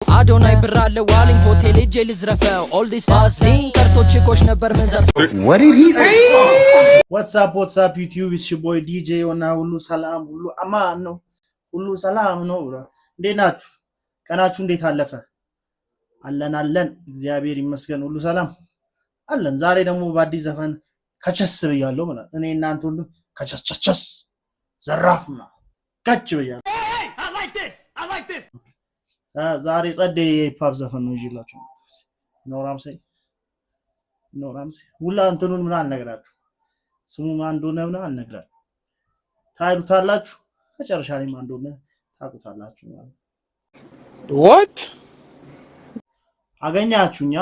አዶናይ ብራለ ዋሊንግ ሆቴል እጄ ልዝረፈው all this vaseline ቀርቶች ኮሽ ነበር መንዘር What did he say? What's up YouTube? It's your boy DJ እና ሁሉ ሰላም ሁሉ አማን ነው ሁሉ ሰላም ነው እንዴት ናችሁ ቀናችሁ እንዴት አለፈ አለን እግዚአብሔር ይመስገን ሁሉ ሰላም አለን ዛሬ ደግሞ በአዲስ ዘፈን ከቸስ ብያለሁ ማለት እኔ እናንተ ሁሉ ከቸስ ዘራፍና ከች ብያለሁ I like this ዛሬ ጸዴ ሂፕሆፕ ዘፈን ነው ይላችሁ ኖራምሴ ሁላ እንትኑን ምን አልነግራችሁ ስሙ ማን እንደሆነ ምን አልነግራችሁ ታዩታላችሁ መጨረሻ ላይ ማን እንደሆነ ታቁታላችሁ ማለት What? አገኛችሁኛ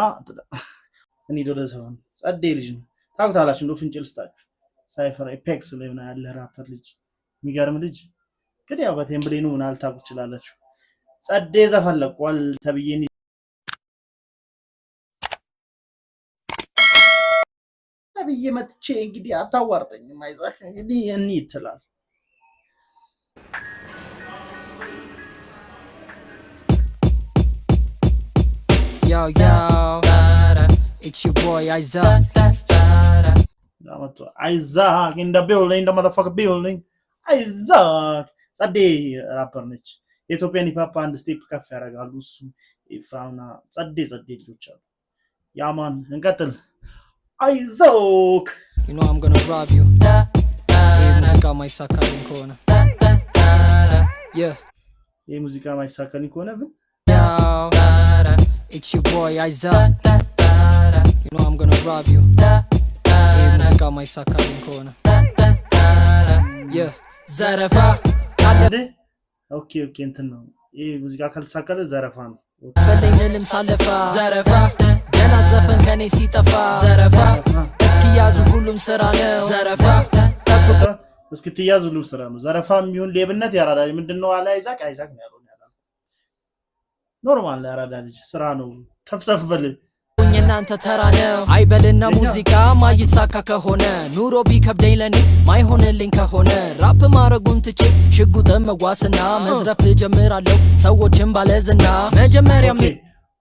እኔ ዶለ ዘፈን ጸዴ ልጅ ነው ታቁታላችሁ እንደው ፍንጭል ስታችሁ ሳይፈር ኤፔክስ ላይ ምን ያለ ራፐር ልጅ የሚገርም ልጅ ግን ያው በቴምብሌኑ ምን አልታቁ ይችላልላችሁ ጸዴ ዘፈን ለቋል ተብዬኒ ተብዬ መጥቼ እንግዲህ አታዋርደኝ ማይዛክ እንግዲህ እኒ ይትላል yo it's your boy Isaac in the building the motherfucker building Isaac ጸዴ ራፐር ነች የኢትዮጵያን ሂፕሆፕ አንድ ስቴፕ ከፍ ያደርጋሉ እሱ ይፋውና ጸዴ ልጆች አሉ ያማን እንቀጥል አይዞክ you know I'm gonna rob you ሙዚቃ ማይሳካልኝ ከሆነ ይሄ ሙዚቃ ማይሳካልኝ ከሆነ ግን it's your boy Isaac you know I'm gonna rob you ሙዚቃ ማይሳካልኝ ከሆነ ዘረፋ ኦኬ እንትን ነው ይሄ ሙዚቃ ካልተሳካለ ዘረፋ ነው ፈለኝልም ሳለፋ ዘረፋ ገና ዘፈን ከኔ ሲጠፋ ዘረፋ እስኪ ያዙ ሁሉም ስራ ነው ዘረፋ ተብቶ እስኪ ትያዙ ሁሉም ስራ ነው ዘረፋም ይሁን ሌብነት ያራዳል ምንድነው አለ አይዛክ ነው ያለው ኖርማል ያራዳል ስራ ነው ተፍተፍበል እናንተ ተራ ነው አይበልና ሙዚቃ ማይሳካ ከሆነ ኑሮ ቢከብደኝ ለኔ ማይሆንልኝ ከሆነ ራፕ ማረጉን ትቼ ሽጉጥም መጓስና መዝረፍ ጀምራለሁ ሰዎችን ባለዝና መጀመሪያ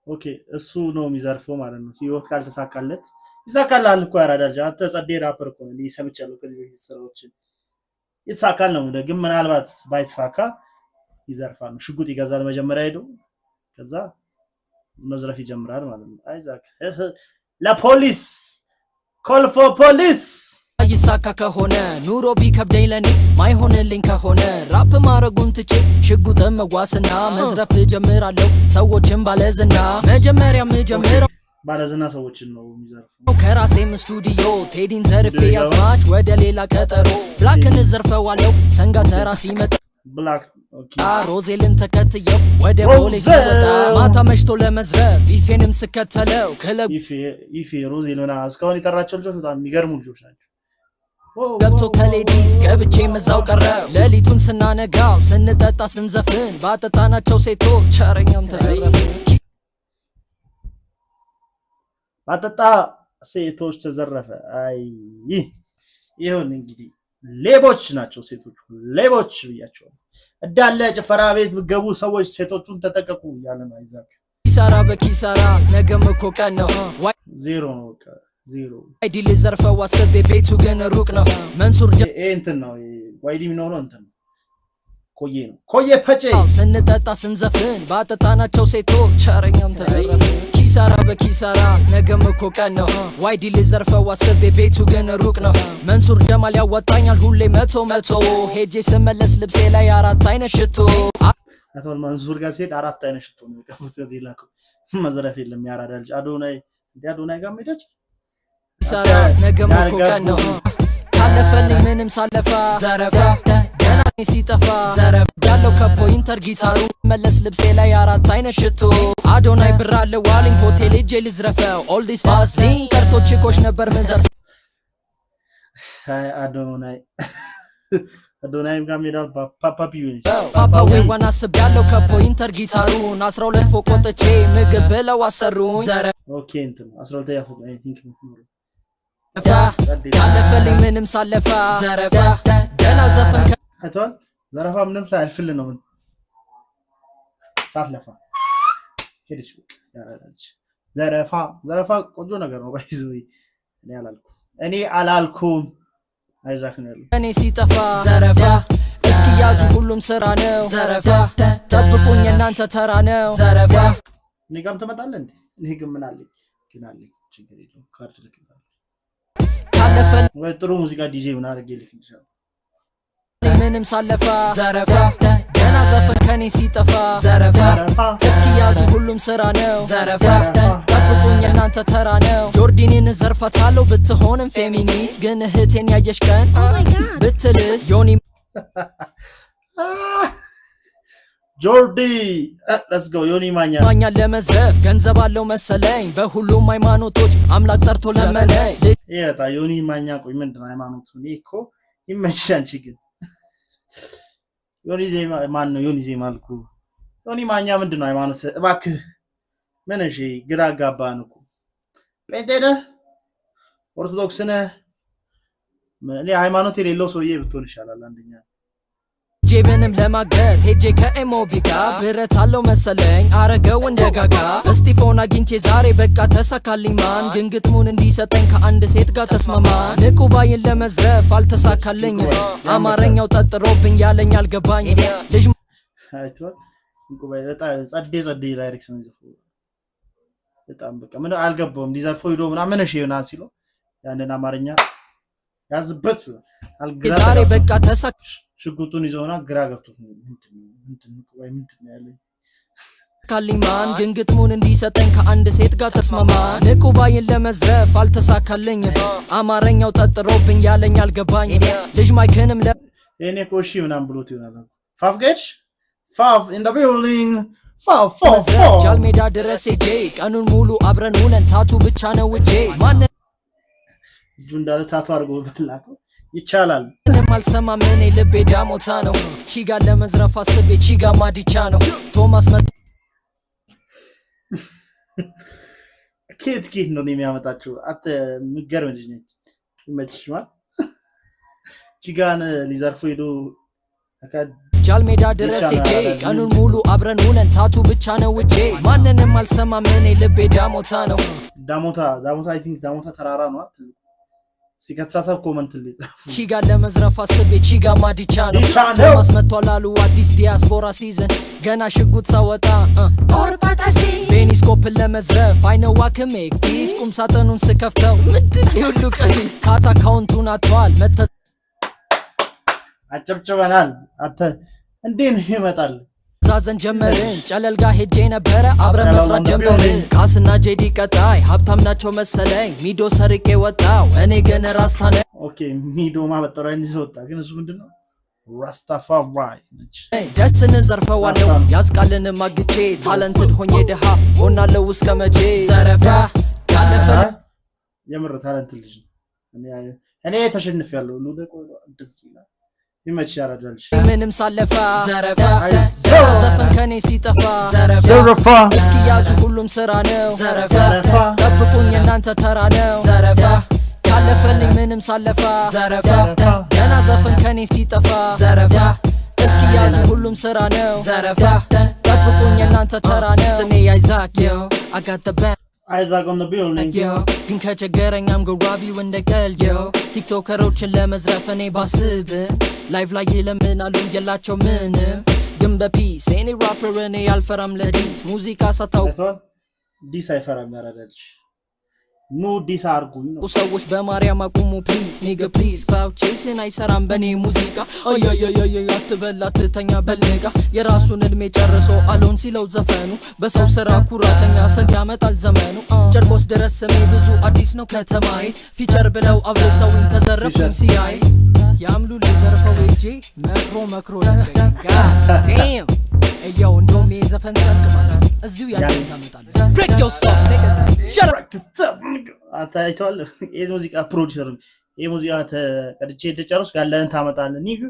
ኦኬ እሱ ነው የሚዘርፈው ማለት ነው ህይወት ካልተሳካለት ይሳካላል እኮ ያራዳል አንተ ጸዴ ራፐር እኮ ነው ይሰምቻለሁ ከዚህ በፊት ስራዎች ይሳካል ነው ግን ምናልባት ባይሳካ ይዘርፋል ነው ሽጉጥ ይገዛል መጀመሪያ ሄዶ ከዛ መዝረፍ ይጀምራል ማለት ነው አይዛክ ለፖሊስ ኮል ፎር ፖሊስ ይሳካ ከሆነ ኑሮ ቢከብደኝ ለኔ ማይሆንልኝ ከሆነ ራፕ ማረጉን ትቼ ሽጉጥም መጓስና መዝረፍ ጀምራለሁ ሰዎችን ባለዝና መጀመሪያ ባለዝና ሰዎችን ነው የሚዘርፈው ከራሴም ስቱዲዮ ቴዲን ዘርፌ ያዝማች ወደ ሌላ ቀጠሮ ብላክን ዘርፈዋለሁ ሰንጋ ተራ ሲመጣ ብላክ ኦኬ ሮዜልን ተከትየው ወደ ፖሊስ ወጣ ማታ መሽቶ ለመዝረፍ ይፌንም ስከተለው ክለብ ይፌ ሮዜልና እስካሁን የጠራቸው ልጆች በጣም የሚገርሙ ልጆች ናቸው ገብቶ ከሌዲስ ገብቼ መዛው ቀረው ሌሊቱን ስናነጋው ስንጠጣ ስንዘፍን ባጠጣናቸው ሴቶች ቸረኛም ተዘረፈ ባጠጣ ሴቶች ተዘረፈ አይ ይሁን እንግዲህ ሌቦች ናቸው ሴቶቹ ሌቦች ብያቸው እንዳለ ጭፈራ ቤት ገቡ ሰዎች ሴቶቹን ተጠቀቁ ያለ ነው አይዛክ ኪሳራ በኪሳራ ነገም እኮ ቀን ነው ዜሮ ነው ዜሮ አይዲል ዘርፈው አሰብ ቤቱ ግን ሩቅ ነው መንሱር እንትን ነው ዋይዲ ነው እንትን ኮዬ ፈጬ ስንጠጣ ስንዘፍን ባጠጣናቸው ሴቶች ቸረኛም ተዘረፈ ኪሳራ በኪሳራ ነገም እኮ ቀን ነው ዋይዲ ዘርፈው አሰብ ቤቱ ግን ሩቅ ነው መንሱር ጀማል ያወጣኛል ሁሌ መቶ ሄጄ ስመለስ ልብሴ ላይ አራት አይነት ሽቶ አቶል መንሱር ጋር ሲሄድ አራት አይነት ሽቶ ነው የቀቡት ከዚህ ላኩ መዝረፍ የለም ያራዳል አዶናይ ጋር ሄደች ኪሳራ ነገም እኮ ቀን ነው ካለፈልኝ ምንም ሳለፋ ዘረፋ ገና ሲጠፋ ዘረፍ ያለው ከፖይንተር ጊታሩ መለስ ልብሴ ላይ አራት አይነት ሽቶ አዶናይ ብራለ ዋሊንግ ሆቴል እጄ ልዝረፈው all this vaseline ቀርቶች ኮሽ ነበር መንዘር አዶናይም ጋር ሜዳል ፓፓፒዩን ወይ ዋና ሰብ ያለው ከፖይንተር ጊታሩን 12 ፎቅ ወጥቼ ምግብ ብለው አሰሩኝ ዘረፍ ኦኬ እንትን 12 ያፎቅ አይ ቲንክ ነው ካለፈልኝ ምንም ሳለፋ ዘረፋ ገና ዘፈን አቶል ዘረፋ ምንም ሳይልፍል ነው ሳትለፋ ሄደሽ በቃ ያራዳች ዘረፋ ቆንጆ ነገር ነው ባይዙ እኔ አላልኩም አይዛክ ነው ያለው እኔ ሲጠፋ ዘረፋ እስኪ ያዙ ሁሉም ስራ ነው ዘረፋ ጠብቁኝ እናንተ ተራ ነው ዘረፋ እኔ ጋርም ትመጣለህ እንዴ እኔ ግን ምን አለኝ ግን አለኝ ችግር የለውም ካርድ ልክልሃለሁ ካለፈን ወይ ጥሩ ሙዚቃ ዲጄ ምን አድርጌ ልክልሻለሁ ምንም ሳለፋ ዘረፋ ገና ዘፈን ከኔ ሲጠፋ ዘረፋ እስኪ ያዙ ሁሉም ስራ ነው ዘረፋ ጠብቁኝ እናንተ ተራ ነው ጆርዲንን ዘርፋታለሁ ብትሆንም ፌሚኒስት ግን እህቴን ያየሽ ቀን ብትልስ ዮኒ ጆርዲ let's go ዮኒ ማኛ ለመዝረፍ ገንዘብ አለው መሰለኝ በሁሉም ሃይማኖቶች አምላክ ጠርቶ ለመነኝ ይታ ዮኒ ማኛ ቆይ ምንድነው ሃይማኖቱ እኔ እኮ ይመችሽ አንቺ ግን ዮኒ ዜማ ማን ነው ዮኒ ዜማ አልኩ ዮኒ ማኛ ምንድነው ሃይማኖት እባክህ ምን እሺ ግራ አጋባን እኮ ጴንጤ ነህ ኦርቶዶክስ ነህ እኔ ሃይማኖት የሌለው ሰውዬ ብትሆን ይሻላል አንደኛ ጄብንም ለማገት ሄጄ ከኤሞቢ ጋር ብረት አለው መሰለኝ አረገው እንደጋጋ እስጢፎን አግኝቼ ዛሬ በቃ ተሳካልኝ ማን ግን ግጥሙን እንዲሰጠኝ ከአንድ ሴት ጋር ተስማማ ንቁ ባይን ለመዝረፍ አልተሳካልኝ አማርኛው ጠጥሮብኝ ያለኝ አልገባኝ ልጅ አይቶ ንቁ ባይ በጣም ጸዴ ዳይሬክሽን በጣም በቃ ምን አልገባውም ዲዛይን ፎይዶ ምናምን እሺ ይሆናል ሲሉ ያንን አማርኛ ያዝበት ዛሬ በቃ ተሳካ ሽጉጡን ይዘውና ግራ ገብቶት ምንድነው ያለኝ ካሊማን ግን ግጥሙን እንዲሰጠኝ ከአንድ ሴት ጋር ተስማማ ንቁ ባይን ለመዝረፍ አልተሳካልኝ አማርኛው ጠጥሮብኝ ያለኝ አልገባኝ ልጅ ማይክንም እኔ ኮሺ ምናምን ብሎት ይሆናል ፋፍገሽ ፋፍ in the building ፋፍ ጃልሜዳ ድረስ ሄጄ ቀኑን ሙሉ አብረን ሆነን ታቱ ብቻ ነው ውጄ ማን እጁ እንዳለ ታቱ አድርጎ በላከው ይቻላል ምንም አልሰማም እኔ ልቤ ዳሞታ ነው ቺጋ ለመዝረፍ አስቤ ቺጋ ማዲቻ ነው ቶማስ ኬት ነው የሚያመጣቸው አተ ምገርም ልጅ ነች ይመችሽማ ቺጋን ሊዘርፉ ሄዶ ጃልሜዳ ድረስ ሄጄ ቀኑን ሙሉ አብረን ሆነን ታቱ ብቻ ነው ውጄ ማንንም አልሰማም እኔ ልቤ ዳሞታ ነው ዳሞታ አይ ቲንክ ዳሞታ ተራራ ነው አትል ሲከተሳሰብ ኮመንት ልጻፉ ቺጋ ለመዝረፍ አስቤ ቺጋ ማዲቻ ነው ማስመቷል አሉ አዲስ ዲያስፖራ ሲዝን ገና ሽጉጥ ሳወጣ ኦርፓታሲ ቤኒስኮፕን ለመዝረፍ አይነዋ ከሜክ ዲስ ቁም ሳጥኑን ስከፍተው ምንድን ይሁሉ ቀሚስ ካታ አካውንቱን አጥቷል አጨብጭበናል አተ እንዴት ይመጣል ዛዘን ጀመርን ጨለልጋ ሄጄ ነበረ አብረን መስራት ጀመርን ካስና ጄዲ ቀጣይ ሀብታም ናቸው መሰለኝ ሚዶ ሰርቄ ወጣው እኔ ግን ራስታ ነኝ ኦኬ ሚዶ ማበጠራ እንዲሰወጣ ግን እሱ ምንድነው ራስታፋራይ ነች ደስ እንዘርፈዋለሁ ያስቃልን ማግቼ ታለንትድ ሆኜ ደሃ ሆናለሁ እስከመቼ ዘረፋ ካለፈ የምር ታለንት ልጅ እኔ ተሸንፌያለሁ ሉደቆ ደስ ይላል ይመች ያራዳልሽ ምንም ሳለፋ ዘረፋ ዘፈን ከኔ ሲጠፋ ዘረፋ እስኪ ያዙ ሁሉም ስራ ነው ዘረፋ ጠብቁኝ እናንተ ተራ ነው ዘረፋ ካለፈልኝ ምንም ሳለፋ ዘረፋ ገና ዘፈን ከኔ ሲጠፋ ዘረፋ እስኪ ያዙ ሁሉም ስራ ነው ዘረፋ ጠብቁኝ እናንተ ተራ ነው ስሜ አይዛክ yo I got the band አይዛክ on the building yo ግን ከቸገረኛም ጎራቢው እንደቀል yo ቲክቶከሮችን ለመዝረፍ እኔ ባስብ ላይቭ ላይ ይለምናሉ የላቸው ምንም ግን በፒስ እኔ ራፐር እኔ አልፈራም ለዲስ ሙዚቃ ሳታው ዲስ አይፈራም ያራዳልሽ ኑ ዲስ አርጉኝ ነው ሰዎች በማርያም አቁሙ ፕሊዝ ኒጋ ፕሊዝ ክላውድ ቼስን አይሰራም በኔ ሙዚቃ አያያያያ አትበላ ትተኛ በልጋ የራሱን እድሜ ጨርሶ አሎን ሲለው ዘፈኑ በሰው ስራ ኩራተኛ ስንት ያመጣል ዘመኑ ጨርቆስ ድረስ ስሜ ብዙ አዲስ ነው ከተማዬ ፊቸር ብለው አብልተውኝ ተዘረፉኝ ሲያይ ያምሉ ለዘርፈው እጄ መክሮ ለጋ ዳም እያው እንደውም የዘፈን ሰርቅ ማለት እዚሁ ያንን ታመጣለህ break yourself nigga shut up አታይቷል የሙዚቃ ፕሮዲዩሰር የሙዚቃ ተቀድቼ እንደጨረስ ጋለን ታመጣለህ ኒግ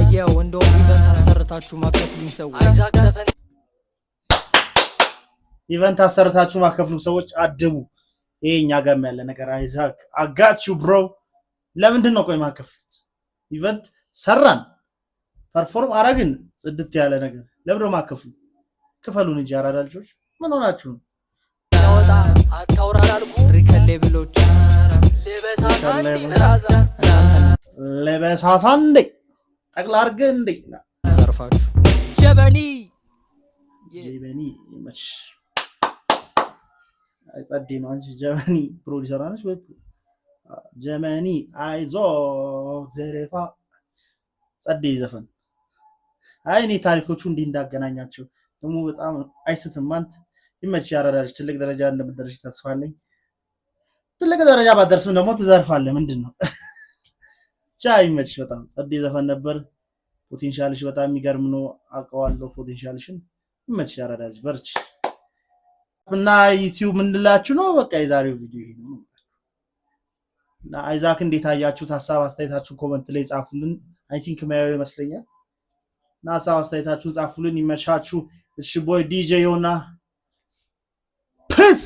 እያው እንደውም ኢቨንት አሰርታችሁ ማከፍሉኝ ሰዎች አይዛክ ዘፈን ኢቨንት አሰርታችሁ ማከፍሉ ሰዎች አድቡ ይሄኛ ጋር ያለ ነገር አይዛክ I got you bro ለምንድን ነው ቆይ ማከፍሉት ኢቨንት ሰራን ፐርፎርም አረግን ጽድት ያለ ነገር ለብሮ ማከፍሉ ክፈሉን እንጂ አራዳ ልጆች ምን ሆናችሁ? ያወጣ አታውራራልኩ ሪከሌ ብሎች ለበሳሳ እንዴ ጠቅላ አድርገህ እንዴ ዘርፋችሁ ጀበኒ መች ጸዴ ነው አንቺ ጀበኒ ፕሮዲውሰር ነሽ ወይ ጀመኒ አይዞ ዘረፋ ጸዴ ዘፈን አይ እኔ ታሪኮቹ እንዲህ እንዳገናኛቸው ደግሞ በጣም አይስትም አንተ ይመች ያራዳልሽ ትልቅ ደረጃ እንደምትደርሽ ተስፋ አለኝ ትልቅ ደረጃ ባደርስም ደግሞ ትዘርፋለህ ምንድነው ቻይ ይመች በጣም ጸዴ ዘፈን ነበር ፖቴንሻልሽ በጣም የሚገርም ነው አውቀዋለሁ ፖቴንሻልሽን ይመች ያራዳልሽ በርቺ እና ዩቲዩብ ምን ልላችሁ ነው በቃ የዛሬው ቪዲዮ ይሄ ነው እና አይዛክ እንዴት አያችሁት ሐሳብ አስተያየታችሁን ኮሜንት ላይ ጻፉልን አይ ቲንክ ማየው ይመስለኛል እና ሐሳብ አስተያየታችሁን ጻፉልን ይመቻችሁ እሺ ቦይ ዲጄ ዮና ፒስ